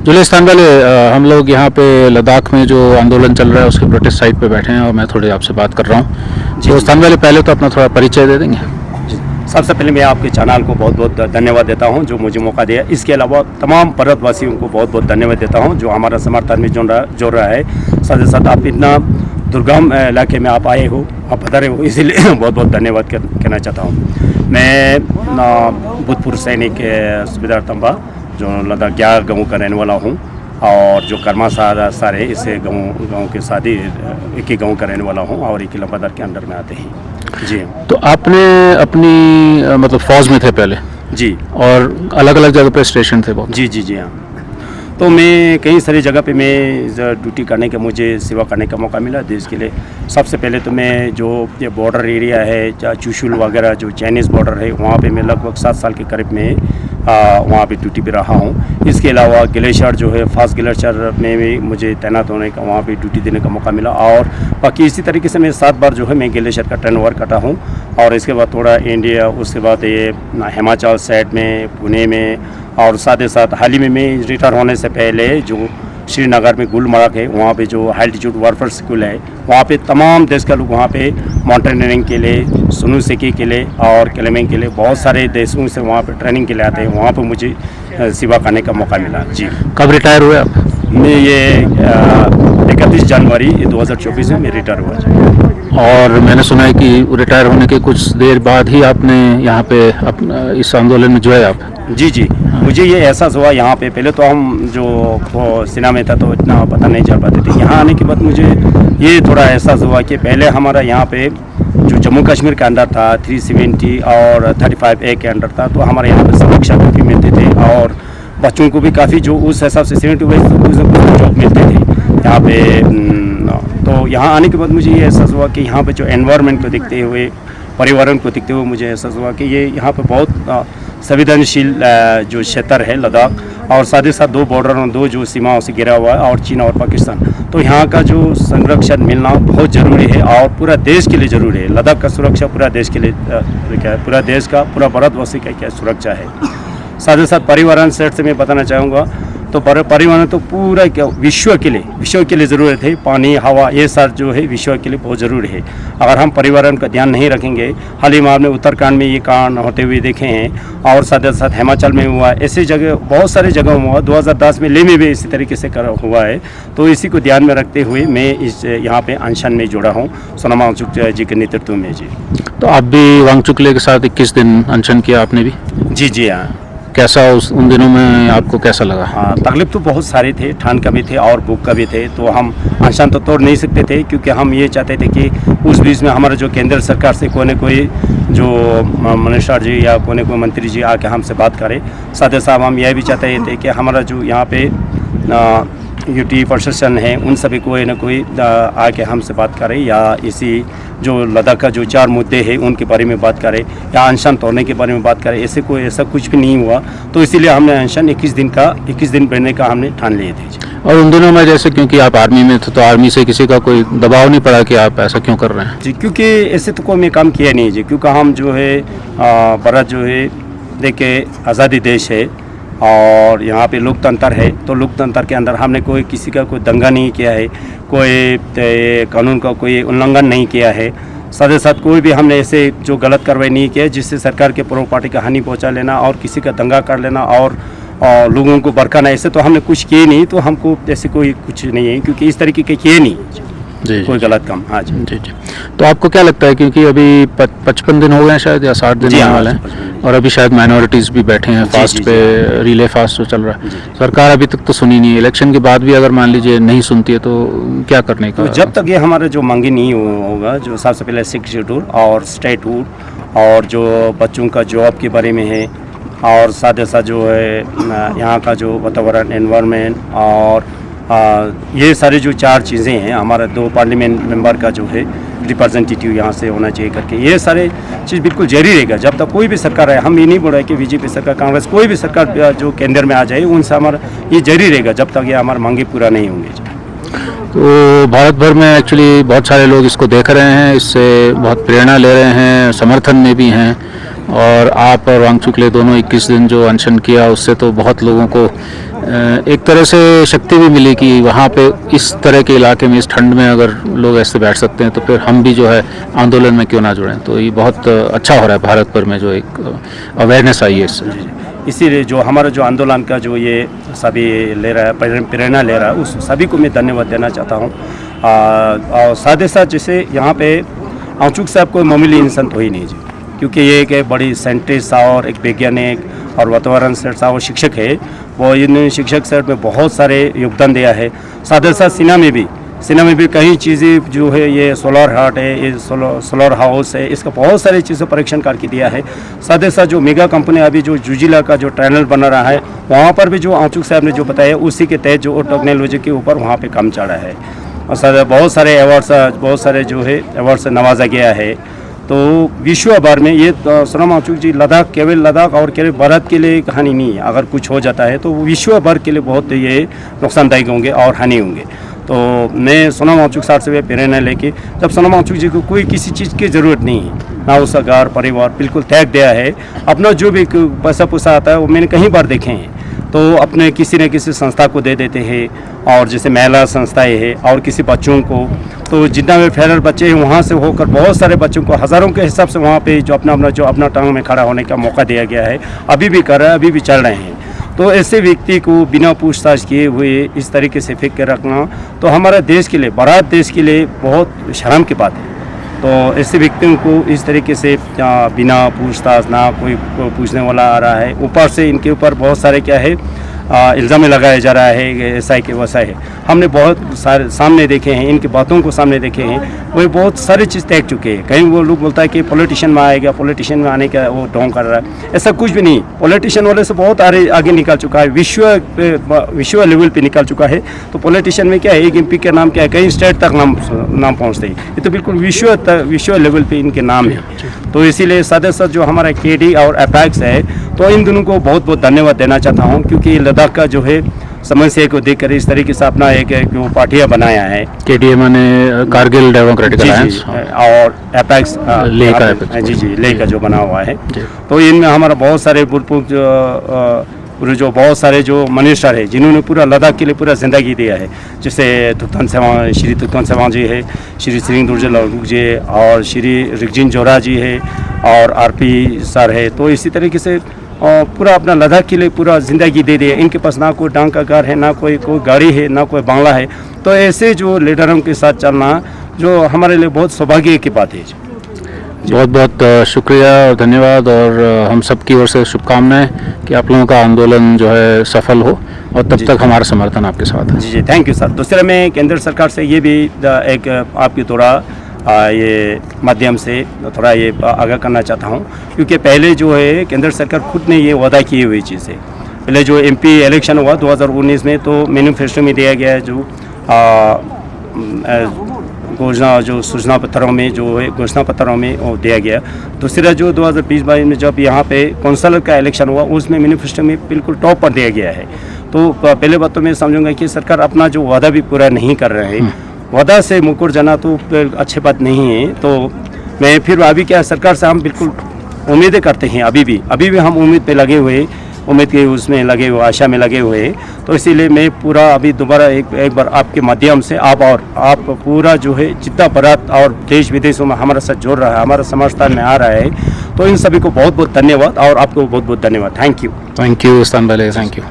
जुलिस्तान वाले हम लोग यहाँ पे लद्दाख में जो आंदोलन चल रहा है उसके प्रोटेस्ट साइट पे बैठे हैं और मैं थोड़ी आपसे बात कर रहा हूँ। जुलिस्तान वाले पहले तो अपना थोड़ा परिचय दे देंगे। सबसे पहले मैं आपके चैनल को बहुत बहुत धन्यवाद देता हूं जो मुझे मौका दिया। इसके अलावा तमाम भारतवासियों को बहुत बहुत धन्यवाद देता हूं जो हमारा समर्थन में जोड़ रहा है। साथ ही साथ आप इतना दुर्गम इलाके में आप आए हो, आप पधारे हो, इसीलिए बहुत बहुत धन्यवाद कहना चाहता हूं। मैं भूतपूर्व सैनिक सुबेदार तंबा जो लद्दाख ग्यार गाँव का रहने वाला हूँ और जो कर्मा सार है इसे गाँव के साथ ही एक ही गाँव का रहने वाला हूँ और एक ही लबादार के अंडर में आते हैं। जी। तो आपने अपनी मतलब फौज में थे पहले? जी। और अलग अलग जगह पे स्टेशन थे बहुत? जी हाँ। तो मैं कई सारी जगह पे मैं ड्यूटी करने का, मुझे सेवा करने का मौका मिला देश के लिए। सबसे पहले तो मैं जो ये बॉर्डर एरिया है चुशुल वगैरह जो चाइनीज़ बॉर्डर है वहाँ पे मैं लगभग 7 साल के करीब में वहाँ पे ड्यूटी पे रहा हूँ। इसके अलावा ग्लेशियर जो है फास्ट ग्लेशियर में भी मुझे तैनात होने का, वहाँ पे ड्यूटी देने का मौका मिला। और बाकी इसी तरीके से मैं 7 बार जो है मैं ग्लेशियर का टर्न ओवर कटा हूँ। और इसके बाद थोड़ा इंडिया, उसके बाद ये हिमाचल साइड में, पुणे में, और साथ ही साथ हाल ही में मैं रिटायर होने से पहले जो श्रीनगर में गुलमर्ग है वहाँ पे जो हाई एल्टीट्यूड वारफेयर स्कूल है वहाँ पे तमाम देश का लोग वहाँ पे माउंटेनियरिंग के लिए, सुनू सेकी के लिए और क्लाइंबिंग के लिए बहुत सारे देशों से वहाँ पे ट्रेनिंग के लिए आते हैं। वहाँ पे मुझे सेवा करने का मौका मिला। जी। कब रिटायर हुए आप? मैं ये 31 जनवरी 2024 में रिटायर हुआ। और मैंने सुना है कि रिटायर होने के कुछ देर बाद ही आपने यहाँ पे अपना इस आंदोलन में जो है आप? जी। मुझे ये एहसास हुआ यहाँ पे, पहले तो हम जो सेना में था तो इतना पता नहीं चल पाते थे। यहाँ आने के बाद मुझे ये थोड़ा एहसास हुआ कि पहले हमारा यहाँ पे जो जम्मू कश्मीर के अंदर था 370 और 35A के अंडर था, तो हमारे यहाँ पे सुरक्षा काफ़ी मिलते थे और बच्चों को भी काफ़ी जो उस हिसाब से 70 जॉब मिलते थे यहाँ पे। तो यहाँ आने के बाद मुझे ये एहसास हुआ कि यहाँ पे जो एनवायरनमेंट को देखते हुए, पर्यावरण को देखते हुए मुझे एहसास हुआ कि ये यहाँ पे बहुत संवेदनशील जो क्षेत्र है लद्दाख, और साथ ही साथ 2 बॉर्डर और 2 जो सीमाओं से घिरा हुआ है और चीन और पाकिस्तान, तो यहाँ का जो संरक्षण मिलना बहुत ज़रूरी है और पूरा देश के लिए ज़रूरी है। लद्दाख का सुरक्षा पूरा देश के लिए क्या है, पूरा देश का, पूरा भारतवासी का क्या सुरक्षा है। साथ ही साथ पर्यावरण सेट से मैं बताना चाहूँगा तो पर्यावरण तो पूरा क्या विश्व के लिए ज़रूरत है। पानी, हवा, ये सब जो है विश्व के लिए बहुत ज़रूरी है। अगर हम पर्यावरण का ध्यान नहीं रखेंगे, हाल ही में आपने उत्तराखंड में ये कांड होते हुए देखे हैं और साथ ही साथ हिमाचल में हुआ, ऐसी जगह बहुत सारी जगह हुआ। 2010 में लेह में भी इसी तरीके से हुआ है। तो इसी को ध्यान में रखते हुए मैं इस यहाँ पे अनशन में जुड़ा हूँ सोनमा वांगचुक जी के नेतृत्व में। जी। तो आप भी वांगचुकले के साथ 21 दिन अनशन किया आपने भी? जी हाँ। कैसा उन दिनों में आपको कैसा लगा? हाँ, तकलीफ तो बहुत सारे थे, ठंड का भी थे और भूख का भी थे। तो हम अनशन तो तोड़ नहीं सकते थे क्योंकि हम ये चाहते थे कि उस बीच में हमारा जो केंद्र सरकार से कोई न कोई जो मिनिस्टर जी या कोई न कोई मंत्री जी आके हमसे बात करें। साथ ही साथ हम यह भी चाहते थे कि हमारा जो यहाँ पे यूटी प्रशासन है उन सभी कोई न कोई आके हमसे बात करें या इसी जो लद्दाख का जो 4 मुद्दे हैं उनके बारे में बात करें या अनशन तोड़ने के बारे में बात करें। ऐसा कुछ भी नहीं हुआ, तो इसीलिए हमने अनशन 21 दिन बढ़ने का हमने ठान लिए थे। और उन दिनों में जैसे क्योंकि आप आर्मी में थे तो आर्मी से किसी का कोई दबाव नहीं पड़ा कि आप ऐसा क्यों कर रहे हैं? जी, क्योंकि ऐसे तो कोई मैं काम किया नहीं जी, क्योंकि हम जो है भारत जो है देखिए आज़ादी देश है और यहाँ पे लोकतंत्र है। तो लोकतंत्र के अंदर हमने कोई किसी का कोई दंगा नहीं किया है, कोई कानून का कोई उल्लंघन नहीं किया है। साथ ही साथ कोई भी हमने ऐसे जो गलत कार्रवाई नहीं किया जिससे सरकार के पूर्व पार्टी का हानि पहुँचा लेना और किसी का दंगा कर लेना और लोगों को भड़काना, ऐसे तो हमने कुछ किए नहीं। तो हमको ऐसे कोई कुछ नहीं है क्योंकि इस तरीके के किए नहीं जी, कोई गलत काम। हाँ जी। तो आपको क्या लगता है क्योंकि अभी 55 दिन हो गए शायद या 60 दिन होने वाले हैं और अभी शायद माइनॉरिटीज़ भी बैठे हैं फास्ट पे, रिले फास्ट जो चल रहा है, सरकार अभी तक तो सुनी नहीं। इलेक्शन के बाद भी अगर मान लीजिए नहीं सुनती है तो क्या करने का? तो जब तक ये हमारा जो मांगे नहीं होगा, जो सबसे पहले 6 शेड्यूल और स्टेटहुड और जो बच्चों का जॉब के बारे में है और साथ ही साथ जो है यहाँ का जो वातावरण, एनवायरनमेंट और ये सारे जो 4 चीज़ें हैं, हमारा 2 पार्लियामेंट मेंबर का जो है रिप्रेजेंटेटिव यहाँ से होना चाहिए करके, ये सारे चीज़ बिल्कुल जारी रहेगा जब तक कोई भी सरकार है। हम ये नहीं बोल रहे कि बीजेपी सरकार, कांग्रेस, कोई भी सरकार जो केंद्र में आ जाए उनसे हमारा ये जारी रहेगा जब तक ये हमारे मांगे पूरा नहीं होंगे। तो भारत भर में एक्चुअली बहुत सारे लोग इसको देख रहे हैं, इससे बहुत प्रेरणा ले रहे हैं, समर्थन में भी हैं। और आप और वांगचुक ले दोनों 21 दिन जो अनशन किया उससे तो बहुत लोगों को एक तरह से शक्ति भी मिली कि वहाँ पे इस तरह के इलाके में इस ठंड में अगर लोग ऐसे बैठ सकते हैं तो फिर हम भी जो है आंदोलन में क्यों ना जुड़ें। तो ये बहुत अच्छा हो रहा है भारत भर में जो एक अवेयरनेस आई है इससे। इसीलिए जो हमारा जो आंदोलन का जो ये सभी ले रहा है, प्रेरणा ले रहा है, उस सभी को मैं धन्यवाद देना चाहता हूँ। और साथ ही साथ जैसे यहाँ पे वांगचुक साहब कोई मामूली इंसान तो ही नहीं जी, क्योंकि ये एक बड़ी साइंटिस्ट और एक वैज्ञानिक और वातावरण सेठ और शिक्षक है। वो इन शिक्षक सेठ में बहुत सारे योगदान दिया है। साथ ही साथ सेना में भी कई चीज़ें जो है, ये सोलर हार्ट है, ये सोलर हाउस है, इसका बहुत सारी चीज़ें परीक्षण करके दिया है। साथ ही साथ जो मेगा कंपनी अभी जो जुजिला का जो टनल बना रहा है, वहाँ पर भी जो वांगचुक साहब ने जो बताया उसी के तहत जो टेक्नोलॉजी के ऊपर वहाँ पे काम चल रहा है। और सर बहुत सारे अवार्ड जो है अवार्ड से नवाजा गया है। तो विश्व भर में ये सोनम वांगचुक जी लद्दाख केवल लद्दाख और केवल भारत के लिए कहानी नहीं है। अगर कुछ हो जाता है तो विश्व भर के लिए बहुत ये नुकसानदायक होंगे और हानि होंगे। तो मैं सोनम वांगचुक साहब से प्रेरणा लेके, जब सोनम वांगचुक जी को कोई किसी चीज़ की ज़रूरत नहीं है, ना उसका घर परिवार बिल्कुल त्याग दिया है, अपना जो भी पैसा पुसा आता है वो मैंने कहीं बार देखे हैं, तो अपने किसी न किसी संस्था को दे देते हैं। और जैसे महिला संस्थाएं हैं और किसी बच्चों को, तो जितना भी फेडरल बच्चे हैं वहाँ से होकर बहुत सारे बच्चों को हज़ारों के हिसाब से वहाँ पे जो अपना टांग में खड़ा होने का मौका दिया गया है, अभी भी कर रहा है, अभी भी चल रहे हैं। तो ऐसे व्यक्ति को बिना पूछताछ किए हुए इस तरीके से फेंक के रखना तो हमारे देश के लिए, भारत देश के लिए बहुत शर्म की बात है। तो ऐसे व्यक्तियों को इस तरीके से बिना पूछताछ, ना कोई पूछने वाला आ रहा है, ऊपर से इनके ऊपर बहुत सारे क्या है इल्ज़ाम लगाया जा रहा है, ऐसा है कि वैसा है। हमने बहुत सारे सामने देखे हैं, इनकी बातों को सामने देखे हैं, वो बहुत सारी चीज़ त्याग चुके हैं। कहीं वो लोग बोलता है कि पॉलिटिशियन में आएगा, पॉलिटिशियन में आने का वो ढोंग कर रहा है, ऐसा कुछ भी नहीं। पॉलिटिशियन वाले से बहुत आगे निकल चुका है, विश्व लेवल पे निकल चुका है। तो पॉलिटिशियन में क्या है, एक MP का नाम क्या है, कई स्टेट तक नाम पहुँचते हैं। ये तो बिल्कुल विश्व लेवल पे इनके नाम है। तो इसीलिए साथ ही साथ जो हमारा KD और अपेक्स है, तो इन दोनों को बहुत बहुत धन्यवाद देना चाहता हूँ, क्योंकि लद्दाख का जो है समस्या को देखकर इस तरीके से अपना एक जो पार्टियाँ बनाया है। KDA माने कारगिल डेमोक्रेटिक अलायंस और अपेक्स लेह का जो बना हुआ है। तो इनमें हमारा बहुत सारे जो बहुत सारे जो मिनिस्टर है जिन्होंने पूरा लद्दाख के लिए पूरा जिंदगी दिया है, जैसे श्री तुक्तन सेवांग जी है, श्री सिरिंग दुर्जे लड़ुक जी है, और श्री रिगजिन जोरा जी है, और RP सर है। तो इसी तरीके से पूरा अपना लद्दाख के लिए पूरा ज़िंदगी दे दिया। इनके पास ना कोई डांग का घर है, ना कोई गाड़ी है, ना कोई बंगला है। तो ऐसे जो लीडरों के साथ चलना जो हमारे लिए बहुत सौभाग्य की बात है। बहुत बहुत शुक्रिया और धन्यवाद, और हम सब की ओर से शुभकामनाएं कि आप लोगों का आंदोलन जो है सफल हो, और तब तक हमारा समर्थन आपके साथ है। जी थैंक यू सर। दूसरा मैं केंद्र सरकार से ये भी एक आपकी थोड़ा ये माध्यम से थोड़ा ये आगाह करना चाहता हूँ, क्योंकि पहले जो है केंद्र सरकार खुद ने ये वादा की हुई चीज़ है। पहले जो MP इलेक्शन हुआ 2019 में, तो मैनिफेस्टो में दिया गया है जो घोषणा जो सूचना पत्रों में जो है घोषणा पत्रों में वो दिया गया। दूसरा जो 2020-22 में जब यहाँ पे कौंसलर का इलेक्शन हुआ, उसमें मैनिफेस्टो में बिल्कुल टॉप पर दिया गया है। तो पहले बात तो मैं समझूंगा कि सरकार अपना जो वादा भी पूरा नहीं कर रहे हैं, वादा से मुकर जाना तो अच्छी बात नहीं है। तो मैं फिर अभी क्या सरकार से हम बिल्कुल उम्मीदें करते हैं, अभी भी हम उम्मीद पे लगे हुए, उम्मीद के उसमें लगे हुए, आशा में लगे हुए। तो इसीलिए मैं पूरा अभी दोबारा एक बार आपके माध्यम से आप पूरा जो है जितना भारत और देश विदेशों में हमारे साथ जोड़ रहा है, हमारा समर्थन में आ रहा है, तो इन सभी को बहुत बहुत धन्यवाद, और आपको बहुत बहुत धन्यवाद। थैंक यू इस्तान भाई, थैंक यू।